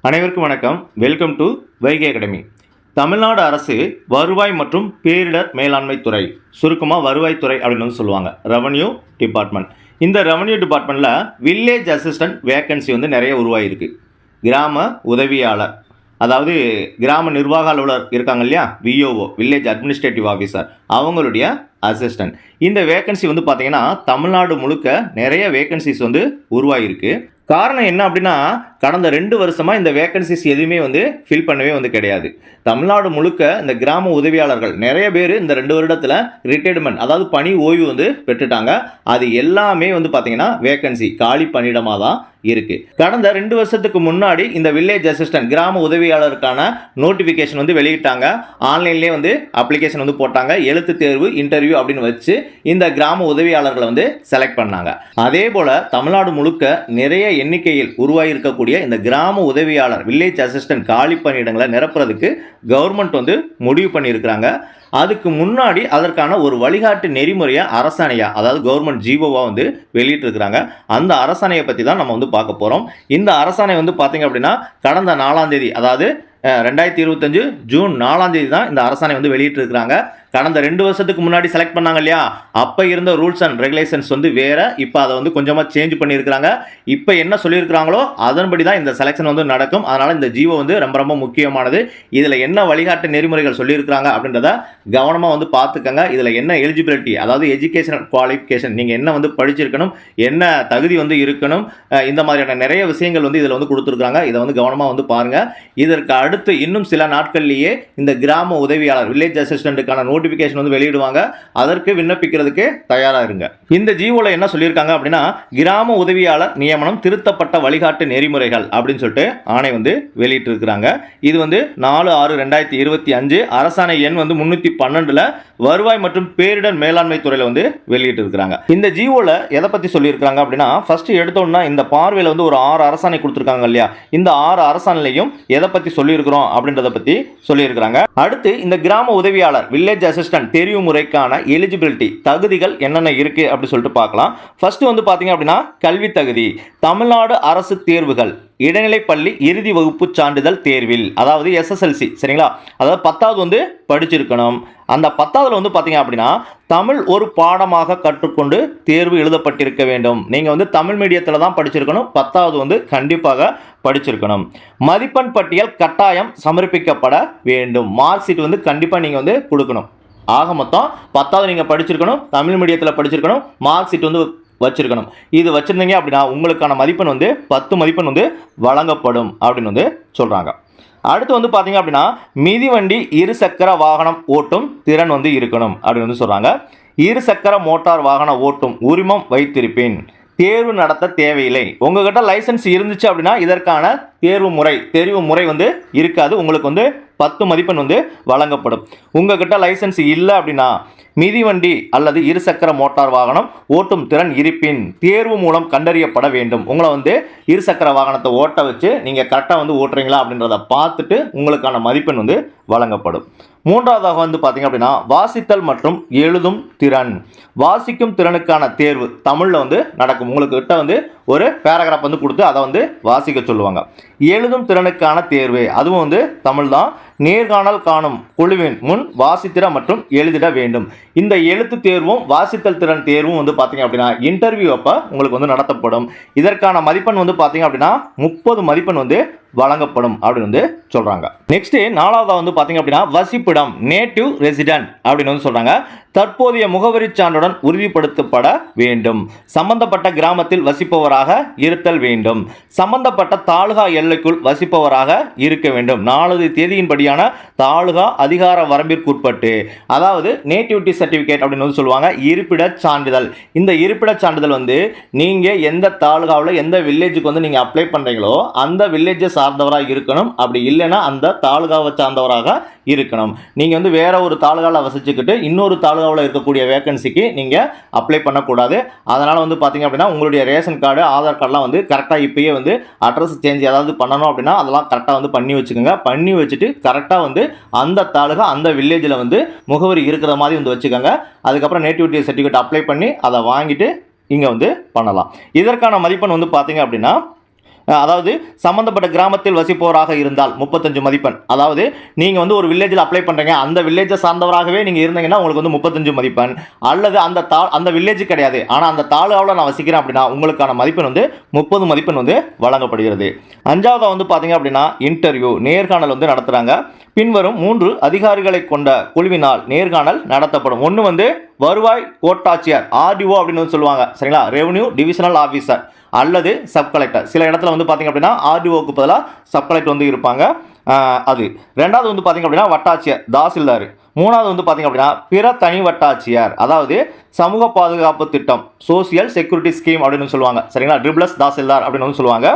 அனைவருக்கும் வணக்கம். Welcome to Vaigai academy. Tamil Nadu அரசு வருவாய் மற்றும் பேரிடர் மேலாண்மை துறை, சுருக்கமாக வருவாய்த்துறை அப்படின்னு சொல்லுவாங்க, ரெவன்யூ டிபார்ட்மெண்ட். இந்த ரெவன்யூ டிபார்ட்மெண்ட்டில் வில்லேஜ் அசிஸ்டன்ட் வேக்கன்சி நிறைய உருவாகிருக்கு. கிராம உதவியாளர், அதாவது கிராம நிர்வாக அலுவலர் இருக்காங்க இல்லையா, விஓஓ, வில்லேஜ் அட்மினிஸ்ட்ரேட்டிவ் ஆஃபீஸர், அவங்களுடைய அசிஸ்டன்ட். இந்த வேக்கன்சி பார்த்தீங்கன்னா தமிழ்நாடு முழுக்க நிறைய வேக்கன்சிஸ் உருவாகிருக்கு. காரணம் என்ன அப்படின்னா, கடந்த 2 வருஷமாக இந்த வேக்கன்சிஸ் எதுவுமே ஃபில் பண்ணவே கிடையாது. தமிழ்நாடு முழுக்க இந்த கிராம உதவியாளர்கள் நிறைய பேர் இந்த 2 வருடத்தில் ரிட்டையர்மெண்ட், அதாவது பணி ஓய்வு பெற்றுட்டாங்க. அது எல்லாமே பார்த்தீங்கன்னா வேக்கன்சி, காலி பணியிடமாக தான் இருக்குது. கடந்த 2 வருஷத்துக்கு முன்னாடி இந்த வில்லேஜ் அசிஸ்டன்ட் கிராம உதவியாளருக்கான நோட்டிஃபிகேஷன் வெளியிட்டாங்க. ஆன்லைன்லேயே அப்ளிகேஷன் போட்டாங்க. எழுத்து தேர்வு, இன்டர்வியூ அப்படின்னு வச்சு இந்த கிராம உதவியாளர்களை செலக்ட் பண்ணாங்க. அதே போல் தமிழ்நாடு முழுக்க நிறைய எண்ணிக்கையில் உருவாகி இருக்கக்கூடிய இந்த கிராம உதவியாளர் வில்லேஜ் அசிஸ்டன்ட் காலி பணியிடங்களை நிரப்புறதுக்கு கவர்மெண்ட் முடிவு பண்ணியிருக்கிறாங்க. அதுக்கு முன்னாடி அதற்கான ஒரு வழிகாட்டு நெறிமுறையை அரசாணையா, அதாவது கவர்மெண்ட் ஜிஓவா வெளியிட்டிருக்கிறாங்க. அந்த அரசாணையை பற்றி தான் நம்ம பார்க்க போகிறோம். இந்த அரசாணை பார்த்தீங்க அப்படின்னா கடந்த 4ஆம் தேதி, அதாவது 2025 ஜூன் 4ஆம் தேதி தான் இந்த அரசாணை வெளியிட்டிருக்கிறாங்க. கடந்த 2 வருஷத்துக்கு முன்னாடி செலக்ட் பண்ணாங்க இல்லையா, அப்போ இருந்த ரூல்ஸ் அண்ட் ரெகுலேஷன்ஸ் வேற. இப்போ அதை கொஞ்சமாக சேஞ்ச் பண்ணியிருக்கிறாங்க. இப்போ என்ன சொல்லியிருக்கிறாங்களோ அதன்படி தான் இந்த செலெக்ஷன் நடக்கும். அதனால் இந்த ஜிஓ ரொம்ப ரொம்ப முக்கியமானது. இதில் என்ன வழிகாட்டு நெறிமுறைகள் சொல்லியிருக்கிறாங்க அப்படின்றத கவனமாக பார்த்துக்கங்க. இதில் என்ன எலிஜிபிலிட்டி, அதாவது எஜுகேஷனல் குவாலிஃபிகேஷன், நீங்கள் என்ன படிச்சிருக்கணும், என்ன தகுதி இருக்கணும், இந்த மாதிரியான நிறைய விஷயங்கள் இதில் கொடுத்துருக்காங்க. இதை கவனமாக பாருங்கள். இதற்கு அடுத்து இன்னும் சில நாட்கள்லேயே இந்த கிராம உதவியாளர் வில்லேஜ் அசிஸ்டன்ட்டுக்கான நோட்டிஃபிகேஷன் வெளியிடுவாங்க. அதற்கு விண்ணப்பிக்கிறதுக்கு தயாராக இருங்க. இந்த ஜிஓல என்ன சொல்லியிருக்காங்க அப்படின்னா, கிராம உதவியாளர் நியமனம் திருத்தப்பட்ட வழிகாட்டு நெறிமுறைகள் அப்படின்னு சொல்லிட்டு ஆணை வெளியிட்டிருக்கிறாங்க. இது 4/6/2025 அரசாணை எண் 312 வருவாய் மற்றும் பேரிடர் மேலாண்மை துறையில் வெளியிட்டிருக்கிறாங்க. இந்த ஜிஓல எதை பற்றி சொல்லியிருக்காங்க அப்படின்னா, ஃபர்ஸ்ட் எடுத்தோம்னா இந்த பார்வையில் ஒரு 6 அரசாணை கொடுத்துருக்காங்க இல்லையா, இந்த 6 அரசாணையிலையும் எதை பற்றி சொல்லியிருக்கிறோம் அப்படின்றத பற்றி சொல்லியிருக்கிறாங்க. அடுத்து இந்த கிராம உதவியாளர் வில்லேஜ் அசிஸ்டன்ட் தெரிவு முறைக்கான எலிஜிபிலிட்டி, தகுதிகள் என்னென்ன இருக்கு அப்படி சொல்லிட்டு பார்க்கலாம். ஃபர்ஸ்ட் பாத்தீங்க அப்படின்னா கல்வி தகுதி, தமிழ்நாடு அரசு தேர்வுகள், இடைநிலைப்பள்ளி இறுதி வகுப்பு சான்றிதழ் தேர்வில், அதாவது எஸ்எஸ்எல்சி, சரிங்களா, அதாவது 10வது படிச்சிருக்கணும். அந்த 10வது பார்த்தீங்க அப்படின்னா தமிழ் ஒரு பாடமாக கற்றுக்கொண்டு தேர்வு எழுதப்பட்டிருக்க வேண்டும். நீங்கள் தமிழ் மீடியத்தில் தான் படிச்சிருக்கணும். 10வது கண்டிப்பாக படிச்சிருக்கணும். மதிப்பெண் பட்டியல் கட்டாயம் சமர்ப்பிக்கப்பட வேண்டும். மார்க் ஷீட் கண்டிப்பாக நீங்கள் கொடுக்கணும். ஆக மொத்தம் 10வது நீங்கள் படிச்சிருக்கணும், தமிழ் மீடியத்தில் படிச்சிருக்கணும், மார்க் ஷீட் வச்சிருக்கணும். இது வச்சிருந்தீங்க அப்படின்னா உங்களுக்கான மதிப்பெண் 10 மதிப்பெண் வழங்கப்படும் அப்படின்னு சொல்றாங்க. அடுத்து பார்த்தீங்க அப்படின்னா மிதிவண்டி இருசக்கர வாகனம் ஓட்டும் திறன் இருக்கணும் அப்படின்னு சொல்றாங்க. இருசக்கர மோட்டார் வாகன ஓட்டும் உரிமம் வைத்திருப்பேன். தேர்வு நடத்த தேவையில்லை. உங்ககிட்ட லைசன்ஸ் இருந்துச்சு அப்படின்னா இதற்கான தெரிவு முறை இருக்காது. உங்களுக்கு 10 மதிப்பெண் வழங்கப்படும். உங்ககிட்ட லைசன்ஸ் இல்லை அப்படின்னா மிதிவண்டி அல்லது இருசக்கர மோட்டார் வாகனம் ஓட்டும் திறன் இருப்பின் தேர்வு மூலம் கண்டறியப்பட வேண்டும். உங்களை இருசக்கர வாகனத்தை ஓட்ட வச்சு நீங்கள் கரெக்டாக ஓட்டுறீங்களா அப்படின்றத பார்த்துட்டு உங்களுக்கான மதிப்பெண் வழங்கப்படும். மூன்றாவதாக பார்த்தீங்க அப்படின்னா வாசித்தல் மற்றும் எழுதும் திறன். வாசிக்கும் திறனுக்கான தேர்வு தமிழில் நடக்கும். உங்களுக்கு கிட்ட ஒரு பேராகிராஃப் கொடுத்து அதை வாசிக்க சொல்லுவாங்க. எழுதும் திறனுக்கான தேர்வு அதுவும் தமிழ் தான். நேர்காணல் காணும் குழுவின் முன் வாசித்திட மற்றும் எழுதிட வேண்டும். இந்த எழுத்து தேர்வும் வாசித்தல் திறன் தேர்வும் பார்த்தீங்க அப்படின்னா இன்டர்வியூ அப்போ உங்களுக்கு நடத்தப்படும். இதற்கான மதிப்பெண் பார்த்தீங்க அப்படின்னா 30 மதிப்பெண் வழங்கப்படும் அப்படின்னு சொல்றாங்க. நெக்ஸ்ட் 4வது பார்த்தீங்க அப்படின்னா வசிப்பிடம், நேட்டிவ் ரெசிடென்ட் அப்படின்னு சொல்றாங்க. தற்போதைய முகவரி சான்றுடன் உறுதிப்படுத்தப்பட வேண்டும். சம்பந்தப்பட்ட கிராமத்தில் வசிப்பவராக இருத்தல் வேண்டும். சம்பந்தப்பட்ட தாலுகா எல்லைக்குள் வசிப்பவராக இருக்க வேண்டும். 4வது தேதியின்படியான தாலுகா அதிகார வரம்பிற்குட்பட்டு, அதாவது நேட்டிவிட்டி சர்டிபிகேட் அப்படின்னு சொல்லுவாங்க, இருப்பிட சான்றிதழ். இந்த இருப்பிட சான்றிதழ் நீங்க எந்த தாலுகாவில் எந்த வில்லேஜுக்கு நீங்க அப்ளை பண்றீங்களோ அந்த வில்லேஜை சார்ந்தவராக இருக்கணும். அப்படி இல்லைன்னா அந்த தாலுகாவை சார்ந்தவராக இருக்கணும். நீங்க வேற ஒரு தாலுகாவில் வசிச்சுக்கிட்டு இன்னொரு தாலுகாவில் இருக்கக்கூடிய வேகன்சிக்கு நீங்க அப்ளை பண்ணக்கூடாது. அதனால பாத்தீங்க அப்படின்னா உங்களுடைய ரேஷன் கார்டு, ஆதார் கார்டுலாம் கரெக்டாக இப்பயே அட்ரஸ் சேஞ்ச் ஏதாவது பண்ணணும் அப்படின்னா அதெல்லாம் கரெக்டாக பண்ணி வச்சுக்கோங்க. பண்ணி வச்சுட்டு கரெக்டாக அந்த தாலுகா அந்த வில்லேஜில் முகவரி இருக்கிற மாதிரி வச்சுக்கோங்க. அதுக்கப்புறம் நேட்டிவிட்டி சர்டிஃபிகேட் அப்ளை பண்ணி அதை வாங்கிட்டு இங்கே பண்ணலாம். இதற்கான மதிப்பெண் பார்த்தீங்க அப்படின்னா அதாவது சம்பந்தப்பட்ட கிராமத்தில் வசிப்பவராக இருந்தால் 35 மதிப்பெண். அதாவது நீங்கள் வந்து ஒரு வில்லேஜில் அப்ளை பண்ணுறீங்க, அந்த வில்லேஜை சார்ந்தவராகவே நீங்கள் இருந்தீங்கன்னா உங்களுக்கு வந்து 35 மதிப்பெண். அல்லது அந்த வில்லேஜ் கிடையாது, ஆனால் அந்த தாலுகாவில் நான் வசிக்கிறேன் அப்படின்னா உங்களுக்கான மதிப்பெண் வந்து 30 மதிப்பெண் வந்து வழங்கப்படுகிறது. 5வது வந்து பார்த்தீங்க அப்படின்னா இன்டர்வியூ, நேர்காணல் வந்து நடத்துகிறாங்க. பின்வரும் 3 அதிகாரிகளை கொண்ட குழுவினால் நேர்காணல் நடத்தப்படும். ஒன்று வந்து வருவாய் கோட்டாட்சியர், ஆர்டிஓ அப்படின்னு சொல்லுவாங்க, சரிங்களா, ரெவன்யூ டிவிஷனல் ஆஃபீஸர் அல்லது சப் கலெக்டர். சில இடத்துல வந்து பார்த்திங்க அப்படின்னா ஆர்டிஓக்கு பதிலாக சப் கலெக்டர் வந்து இருப்பாங்க. அது 2வது வந்து பார்த்திங்க அப்படின்னா வட்டாட்சியர், தாசில்தார். 3வது வந்து பார்த்திங்க அப்படின்னா பிற தனி வட்டாட்சியர், அதாவது சமூக பாதுகாப்பு திட்டம், சோசியல் செக்யூரிட்டி ஸ்கீம் அப்படின்னு சொல்லுவாங்க, சரிங்களா, ட்ரிபிள்ஸ் தாசில்தார் அப்படின்னு வந்து சொல்லுவாங்க.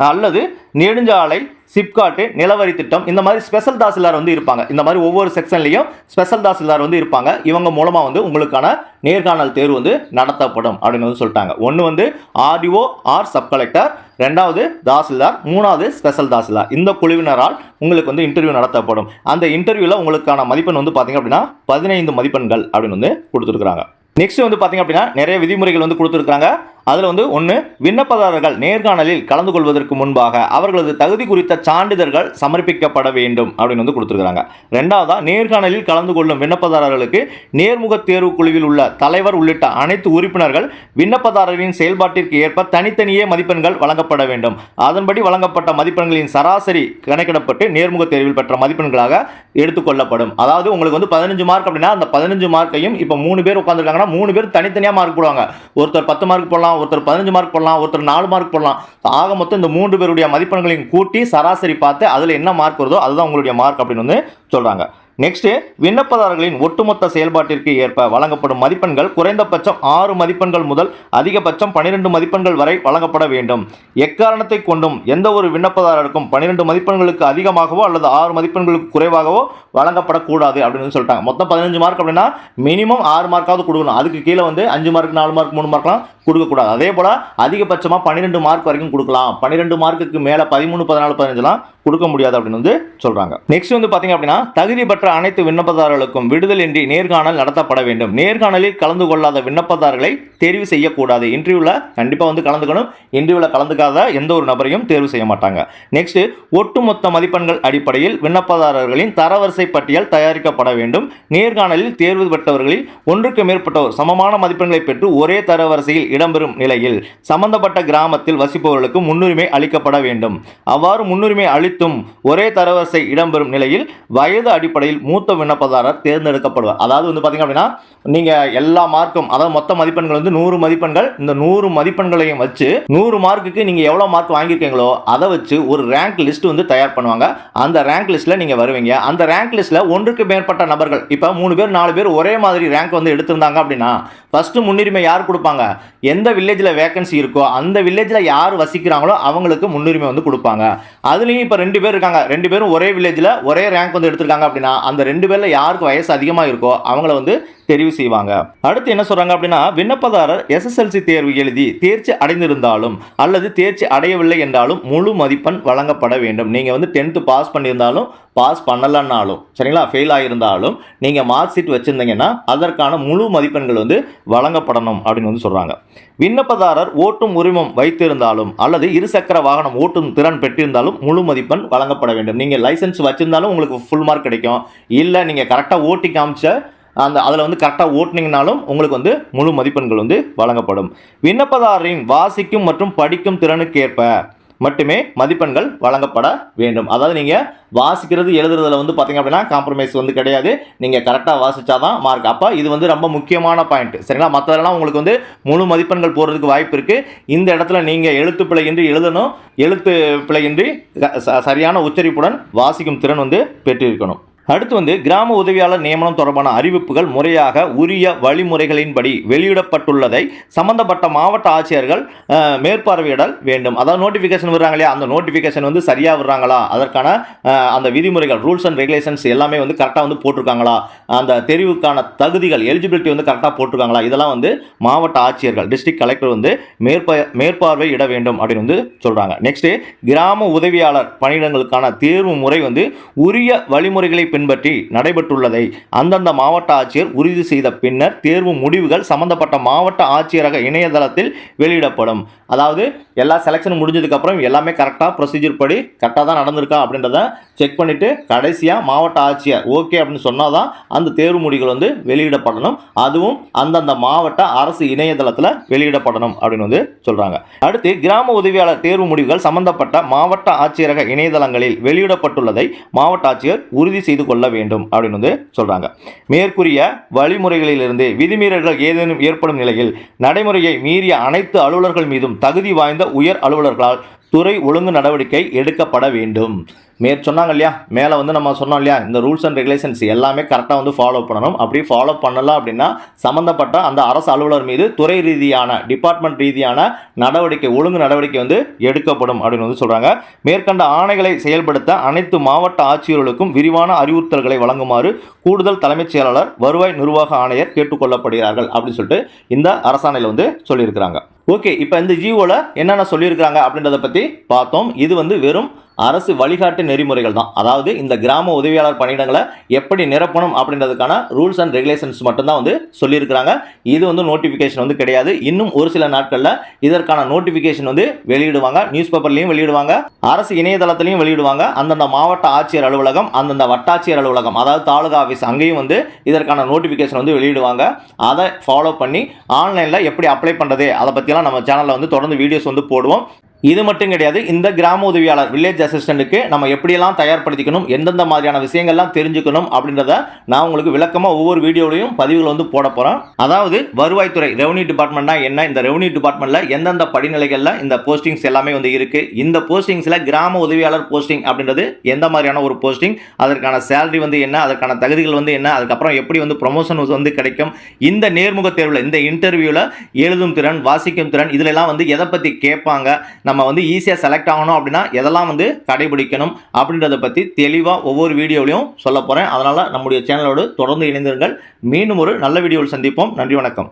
அல்லது நெடுஞ்சாலை, சிப்காட்டு, நிலவரி திட்டம், இந்த மாதிரி ஸ்பெஷல் தாசில்தார் வந்து இருப்பாங்க. இந்த மாதிரி ஒவ்வொரு செக்ஷன்லையும் ஸ்பெஷல் தாசில்தார் வந்து இருப்பாங்க. இவங்க மூலமாக வந்து உங்களுக்கான நேர்காணல் தேர்வு வந்து நடத்தப்படும் அப்படின்னு வந்து சொல்லிட்டாங்க. ஒன்று வந்து ஆர்டிஓ ஆர் சப் கலெக்டர், 2வது தாசில்தார், 3வது ஸ்பெஷல் தாசில்தார். இந்த குழுவினரால் உங்களுக்கு வந்து இன்டர்வியூ நடத்தப்படும். அந்த இன்டர்வியூவில் உங்களுக்கான மதிப்பெண் வந்து பார்த்தீங்க அப்படின்னா 15 மதிப்பெண்கள் அப்படின்னு வந்து கொடுத்துருக்குறாங்க. நெக்ஸ்ட் வந்து பார்த்தீங்க அப்படின்னா நிறைய விதிமுறைகள் வந்து கொடுத்துருக்காங்க. அதில் வந்து ஒன்று, விண்ணப்பதாரர்கள் நேர்காணலில் கலந்து கொள்வதற்கு முன்பாக அவர்களது தகுதி குறித்த சான்றிதழ்கள் சமர்ப்பிக்கப்பட வேண்டும் அப்படின்னு வந்து கொடுத்துருக்காங்க. 2வதா, நேர்காணலில் கலந்து கொள்ளும் விண்ணப்பதாரர்களுக்கு நேர்முக தேர்வு குழுவில் உள்ள தலைவர் உள்ளிட்ட அனைத்து உறுப்பினர்கள் விண்ணப்பதாரரின் செயல்பாட்டிற்கு ஏற்ப தனித்தனியே மதிப்பெண்கள் வழங்கப்பட வேண்டும். அதன்படி வழங்கப்பட்ட மதிப்பெண்களின் சராசரி கணக்கிடப்பட்டு நேர்முக தேர்வில் பெற்ற மதிப்பெண்களாக எடுத்துக்கொள்ளப்படும். அதாவது உங்களுக்கு வந்து 15 மார்க் அப்படின்னா அந்த 15 மார்க்கையும் இப்போ 3 பேர் உட்காந்துருக்காங்கன்னா 3 பேர் தனித்தனியாக மார்க் போடுவாங்க. ஒருத்தர் 10 மார்க் போடலாம், ஒருத்தர் 15 மார்க் போடலாம், ஒருத்தர் 4 மார்க் போடலாம். ஆக மொத்தம் இந்த 3 பேருடைய மதிப்பெண்களையும் கூட்டி சராசரி பார்த்து அதில் என்ன மார்க் வருதோ அதுதான் உங்களுடைய மார்க் அப்படின்னு வந்து சொல்கிறாங்க. நெக்ஸ்ட், விண்ணப்பதாரர்களின் ஒட்டுமொத்த செயல்பாட்டிற்கு ஏற்ப வழங்கப்படும் மதிப்பெண்கள் குறைந்தபட்சம் 6 மதிப்பெண்கள் முதல் அதிகபட்சம் 12 மதிப்பெண்கள் வரை வழங்கப்பட வேண்டும். எக்காரணத்தை கொண்டும் எந்த ஒரு விண்ணப்பதாரருக்கும் 12 மதிப்பெண்களுக்கு அதிகமாகவோ அல்லது 6 மதிப்பெண்களுக்கு குறைவாகவோ வழங்கப்படக்கூடாது அப்படின்னு சொல்லிட்டாங்க. மொத்தம் 15 மார்க் அப்படின்னா மினிமம் 6 மார்க்காவது கொடுக்கணும். அதுக்கு கீழே வந்து 5 மார்க், 4 மார்க், 3 மார்க்லாம் கொடுக்கக்கூடாது. அதே போல் அதிகபட்சமாக 12 மார்க் வரைக்கும் கொடுக்கலாம். 12 மார்க்குக்கு மேலே 13, 14, 15லாம் கொடுக்க முடியாது அப்படின்னு வந்து சொல்கிறாங்க. நெக்ஸ்ட் வந்து பார்த்தீங்க அப்படின்னா தகுதி பெற்ற அனைத்து விண்ணப்பதாரர்களுக்கும் விடுதலின்றி நேர்காணல் நடத்தப்பட வேண்டும். நேர்காணலில் கலந்து கொள்ளாத விண்ணப்பதாரர்களை தேர்வு செய்யக்கூடாது. இன்டர்வியூவில் கண்டிப்பாக வந்து கலந்துக்கணும். இன்டர்வியூவில் கலந்துக்காத எந்த ஒரு நபரையும் தேர்வு செய்ய மாட்டாங்க. நெக்ஸ்ட், ஒட்டுமொத்த மதிப்பெண்கள் அடிப்படையில் விண்ணப்பதாரர்களின் தரவரிசை பட்டியல் தயாரிக்கப்பட வேண்டும். நேர்காணலில் தேர்வு பெற்றவர்களில் ஒன்றுக்கு மேற்பட்டோர் சமமான மதிப்பெண்களை பெற்று ஒரே தரவரிசையில் இடம்பெறும் நிலையில் சம்பந்தப்பட்ட கிராமத்தில் வசிப்பவர்களுக்கு முன்னுரிமை அளிக்கப்பட வேண்டும். அவ்வாறு முன்னுரிமை அளித்தும் ஒரே தரவரிசை இடம்பெறும் நிலையில் வயது அடிப்படையில் மூத்த விண்ணப்பதாரர் தேர்ந்தெடுக்கப்படுவார். அதாவது வந்து பார்த்தீங்க அப்படின்னா நீங்கள் எல்லா மார்க்கும், அதாவது மொத்த மதிப்பெண்கள் வந்து 100 மதிப்பெண்கள், இந்த 100 மதிப்பெண்களையும் வச்சு 100 மார்க்குக்கு நீங்கள் எவ்வளோ மார்க் வாங்கியிருக்கீங்களோ அதை வச்சு ஒரு ரேங்க் லிஸ்ட் வந்து தயார் பண்ணுவாங்க. அந்த ரேங்க் லிஸ்ட்டில் நீங்கள் வருவீங்க. அந்த ரேங்க் லிஸ்ட்டில் ஒன்றுக்கு மேற்பட்ட நபர்கள், இப்போ 3 பேர் 4 பேர் ஒரே மாதிரி ரேங்க் வந்து எடுத்திருந்தாங்க அப்படின்னா ஃபஸ்ட்டு முன்னுரிமை யார் கொடுப்பாங்க? எந்த வில்லேஜில் வேகன்சி இருக்கோ அந்த வில்லேஜில் யார் வசிக்கிறாங்களோ அவங்களுக்கு முன்னுரிமை வந்து கொடுப்பாங்க. அதுலேயும் இப்போ 2 பேர் இருக்காங்க, 2 பேரும் ஒரே வில்லேஜில் ஒரே ரேங்க் வந்து எடுத்திருக்காங்க அப்படின்னா அந்த 2 பேரில் யாருக்கு வயசு அதிகமாக இருக்கோ அவங்கள வந்து தெரிவு செய்வாங்க. அடுத்து என்ன சொல்றாங்க அப்படின்னா விண்ணப்பதாரர் SSLC தேர்வு எழுதி தேர்ச்சி அடைந்திருந்தாலும் அல்லது தேர்ச்சி அடையவில்லை என்றாலும் முழு மதிப்பெண் வழங்கப்பட வேண்டும். நீங்கள் வந்து 10th பாஸ் பண்ணியிருந்தாலும் பாஸ் பண்ணலன்னாலும் சரிங்களா, ஃபெயில் ஆகியிருந்தாலும் நீங்கள் மார்க் ஷீட் வச்சுருந்தீங்கன்னா அதற்கான முழு மதிப்பெண்கள் வந்து வழங்கப்படணும் அப்படின்னு வந்து சொல்கிறாங்க. விண்ணப்பதாரர் ஓட்டும் உரிமம் வைத்திருந்தாலும் அல்லது இருசக்கர வாகனம் ஓட்டும் திறன் பெற்றிருந்தாலும் முழு மதிப்பெண் வழங்கப்பட வேண்டும். நீங்கள் லைசன்ஸ் வச்சிருந்தாலும் உங்களுக்கு ஃபுல் மார்க் கிடைக்கும். இல்லை நீங்கள் கரெக்டாக ஓட்டி காமிச்ச அதில் வந்து கரெக்டாக ஓட்டினீங்கனாலும் உங்களுக்கு வந்து முழு மதிப்பெண்கள் வந்து வழங்கப்படும். விண்ணப்பதாரரின் வாசிக்கும் மற்றும் படிக்கும் திறனுக்கேற்ப மட்டுமே மதிப்பெண்கள் வழங்கப்பட வேண்டும். அதாவது நீங்கள் வாசிக்கிறது எழுதுறதுல வந்து பார்த்தீங்க அப்படின்னா காம்ப்ரமைஸ் வந்து கிடையாது. நீங்கள் கரெக்டாக வாசித்தாதான் மார்க். அப்போ இது வந்து ரொம்ப முக்கியமான பாயிண்ட் சரிங்களா. மற்றதெல்லாம் உங்களுக்கு வந்து முழு மதிப்பெண்கள் போடுறதுக்கு வாய்ப்பு இருக்குது. இந்த இடத்துல நீங்கள் எழுத்து பிழையின்றி எழுதணும். எழுத்து பிழையின்றி சரியான உச்சரிப்புடன் வாசிக்கும் திறன் வந்து பெற்றிருக்கணும். அடுத்து வந்து கிராம உதவியாளர் நியமனம் தொடர்பான அறிவிப்புகள் முறையாக உரிய வழிமுறைகளின்படி வெளியிடப்பட்டுள்ளதை சம்பந்தப்பட்ட மாவட்ட ஆட்சியர்கள் மேற்பார்வையிடல் வேண்டும். அதாவது நோட்டிஃபிகேஷன் விடுறாங்க இல்லையா, அந்த நோட்டிஃபிகேஷன் வந்து சரியாக விடுறாங்களா, அதற்கான அந்த விதிமுறைகள் ரூல்ஸ் அண்ட் ரெகுலேஷன்ஸ் எல்லாமே வந்து கரெக்டாக வந்து போட்டிருக்காங்களா, அந்த தெரிவுக்கான தகுதிகள் எலிஜிபிலிட்டி வந்து கரெக்டாக போட்டிருக்காங்களா, இதெல்லாம் வந்து மாவட்ட ஆட்சியர்கள் டிஸ்ட்ரிக்ட் கலெக்டர் வந்து மேற்பார்வையிட வேண்டும் அப்படின்னு வந்து சொல்கிறாங்க. நெக்ஸ்ட்டு கிராம உதவியாளர் பணியிடங்களுக்கான தேர்வு முறை வந்து உரிய வழிமுறைகளை பின்பற்றி நடைபெற்றுள்ளதை அந்தந்த மாவட்ட ஆட்சியர் உறுதி செய்த பின்னர் தேர்வு முடிவுகள் சம்பந்தப்பட்ட மாவட்ட ஆட்சியரக இணையதளத்தில் வெளியிடப்படும். அதாவது எல்லா செலெக்ஷன் முடிஞ்சதுக்கப்புறம் எல்லாமே கரெக்டாக ப்ரொசீஜர் படி கரெக்டாக தான் நடந்திருக்கா அப்படின்றத செக் பண்ணிவிட்டு கடைசியாக மாவட்ட ஆட்சியர் ஓகே அப்படின்னு சொன்னால் தான் அந்த தேர்வு முடிவுகள் வந்து வெளியிடப்படணும். அதுவும் அந்தந்த மாவட்ட அரசு இணையதளத்தில் வெளியிடப்படணும் அப்படின்னு வந்து சொல்கிறாங்க. அடுத்து கிராம உதவியாளர் தேர்வு முடிவுகள் சம்பந்தப்பட்ட மாவட்ட ஆட்சியரக இணையதளங்களில் வெளியிடப்பட்டுள்ளதை மாவட்ட ஆட்சியர் உறுதி செய்து கொள்ள வேண்டும் அப்படின்னு வந்து சொல்கிறாங்க. மேற்கூறிய வழிமுறைகளிலிருந்து விதிமீறல்கள் ஏதேனும் ஏற்படும் நிலையில் நடைமுறையை மீறிய அனைத்து அலுவலர்கள் மீதும் தகுதி வாய்ந்த உயர் அலுவலர்களால் துறை ஒழுங்கு நடவடிக்கை எடுக்கப்பட வேண்டும். சொன்னாங்க இல்லையா, மேலே வந்து நம்ம சொன்னோம் இல்லையா, இந்த ரூல்ஸ் அண்ட் ரெகுலேஷன்ஸ் எல்லாமே கரெக்டாக வந்து ஃபாலோ பண்ணணும். அப்படி ஃபாலோ பண்ணல அப்படின்னா சம்மந்தப்பட்ட அந்த அரசு அலுவலர் மீது துறை ரீதியான டிபார்ட்மெண்ட் ரீதியான நடவடிக்கை ஒழுங்கு நடவடிக்கை வந்து எடுக்கப்படும் அப்படின்னு வந்து சொல்கிறாங்க. மேற்கண்ட ஆணைகளை செயல்படுத்த அனைத்து மாவட்ட ஆட்சியர்களுக்கும் விரிவான அறிவுறுத்தல்களை வழங்குமாறு கூடுதல் தலைமைச் செயலாளர் வருவாய் நிர்வாக ஆணையர் கேட்டுக்கொள்ளப்படுகிறார்கள் அப்படின்னு சொல்லிட்டு இந்த அரசாணையில் வந்து சொல்லியிருக்கிறாங்க. ஓகே, இப்போ இந்த ஜிஓவில் என்னென்ன சொல்லியிருக்கிறாங்க அப்படின்றத பற்றி பார்த்தோம். இது வந்து வெறும் அரசு வழிகாட்டு நெறிமுறைகள் தான். அதாவது இந்த கிராம உதவியாளர் பணியிடங்களை எப்படி நிரப்பணும் அப்படின்றதுக்கான ரூல்ஸ் அண்ட் ரெகுலேஷன்ஸ் மட்டும்தான் வந்து சொல்லியிருக்கிறாங்க. இது வந்து நோட்டிஃபிகேஷன் வந்து கிடையாது. இன்னும் ஒரு சில நாட்களில் இதற்கான நோட்டிஃபிகேஷன் வந்து வெளியிடுவாங்க. நியூஸ் பேப்பர்லையும் வெளியிடுவாங்க, அரசு இணையதளத்திலையும் வெளியிடுவாங்க. அந்தந்த மாவட்ட ஆட்சியர் அலுவலகம், அந்தந்த வட்டாட்சியர் அலுவலகம், அதாவது தாலுகா ஆஃபீஸ், அங்கேயும் வந்து இதற்கான நோட்டிஃபிகேஷன் வந்து வெளியிடுவாங்க. அதை ஃபாலோ பண்ணி ஆன்லைனில் எப்படி அப்ளை பண்ணுறது அதை பற்றியெல்லாம் நம்ம சேனலில் வந்து தொடர்ந்து வீடியோஸ் வந்து போடுவோம். இது மட்டும் கிடையாது, இந்த கிராம உதவியாளர் வில்லேஜ் அசிஸ்டண்ட்டுக்கு நம்ம எப்படியெல்லாம் தயார்படுத்திக்கணும், எந்தெந்த மாதிரியான விஷயங்கள்லாம் தெரிஞ்சுக்கணும் அப்படின்றத நான் உங்களுக்கு விளக்கமாக ஒவ்வொரு வீடியோலையும் பதிவுகள் வந்து போட போகிறேன். அதாவது வருவாய்த்துறை ரெவன்யூ டிபார்ட்மெண்ட்னா என்ன, இந்த ரெவன்யூ டிபார்ட்மெண்ட்டில் எந்தெந்த படிநிலைகளில் இந்த போஸ்டிங்ஸ் எல்லாமே வந்து இருக்குது, இந்த போஸ்டிங்ஸில் கிராம உதவியாளர் போஸ்டிங் அப்படின்றது எந்த மாதிரியான ஒரு போஸ்டிங், அதற்கான சேலரி வந்து என்ன, அதற்கான தகுதிகள் வந்து என்ன, அதுக்கப்புறம் எப்படி வந்து ப்ரொமோஷன் வந்து கிடைக்கும், இந்த நேர்முக தேர்வில் இந்த இன்டர்வியூவில் எழுதும் திறன், வாசிக்கும் திறன், இதிலெல்லாம் வந்து எதை பற்றி கேட்பாங்க, நம்ம வந்து ஈஸியாக செலக்ட் ஆகணும் அப்படின்னா எதெல்லாம் வந்து கடைபிடிக்கணும் அப்படின்றத பற்றி தெளிவாக ஒவ்வொரு வீடியோலையும் சொல்ல போகிறேன். அதனால் நம்முடைய சேனலோடு தொடர்ந்து இணைந்திருங்கள். மீண்டும் ஒரு நல்ல வீடியோவில் சந்திப்போம். நன்றி, வணக்கம்.